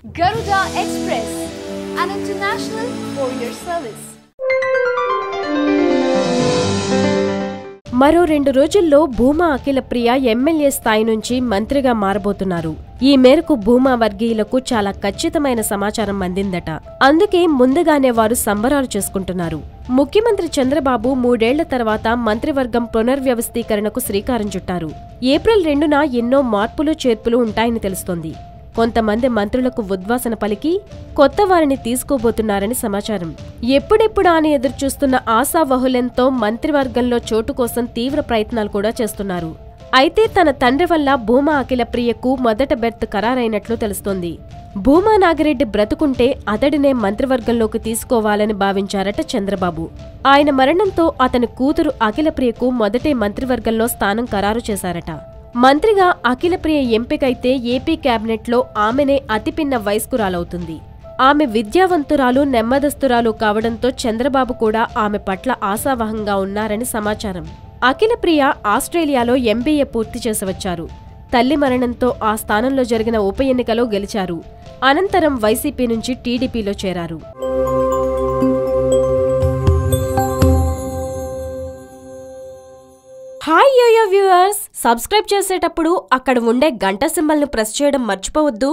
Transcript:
Garuda Express, an international courier service. మరో 2 రోజుల్లో Bhuma Akhilapriya MLA స్థాయి నుంచి మంత్రిగా మారబోతున్నారు. ఈ మేరకు భూమా వర్గీయులకు చాలా ఖచ్చితమైన సమాచారం అందిందట. అందుకే ముందుగానే వారు సంబరాలు చేసుకుంటున్నారు. ముఖ్యమంత్రి చంద్రబాబు 3 ఏళ్ల తర్వాత మంత్రివర్గం పునర్వ్యవస్థీకరణకు శ్రీకారం చుట్టారు. ఏప్రిల్ 2న ఎన్నో మార్పులు చేర్పులు ఉంటాయని తెలుస్తోంది. కొంతమంది మంత్రులకు ఉద్వాసన పలికి కొత్త వారిని తీసుకోబోతున్నారని సమాచారం. ఎప్పుడెప్పుడా అని ఎదురుచూస్తున్న ఆశావహులెంతో మంత్రివర్గంలో చోటు కోసం తీవ్ర ప్రయత్నాలు కూడా చేస్తున్నారు. అయితే తన తండ్రి వల్ల భూమా అఖిలప్రియకు మొదట బెర్త్ ఖరారైనట్లు తెలుస్తోంది. భూమా నాగిరెడ్డి బ్రతుకుంటే అతడినే మంత్రివర్గంలోకి తీసుకోవాలని భావించారట చంద్రబాబు. ఆయన మరణంతో అతని కూతురు అఖిలప్రియకు మొదటే మంత్రివర్గంలో స్థానం ఖరారు చేశారట. మంత్రిగా అఖిలప్రియ ఎంపికైతే ఏపీ క్యాబినెట్లో ఆమెనే అతిపిన్న వయస్కురాలవుతుంది. ఆమె విద్యావంతురాలు, నెమ్మదస్తురాలు కావడంతో చంద్రబాబు కూడా ఆమె పట్ల ఆశావహంగా ఉన్నారని సమాచారం. అఖిలప్రియ ఆస్ట్రేలియాలో ఎంబీఏ పూర్తి చేసి వచ్చారు. తల్లి మరణంతో ఆ స్థానంలో జరిగిన ఉప ఎన్నికలో గెలిచారు. అనంతరం వైసీపీ నుంచి టీడీపీలో చేరారు. హాయ్ యోయో వ్యూవర్స్, సబ్స్క్రైబ్ చేసేటప్పుడు అక్కడ ఉండే గంట సింబల్ను ప్రెస్ చేయడం మర్చిపోవద్దు.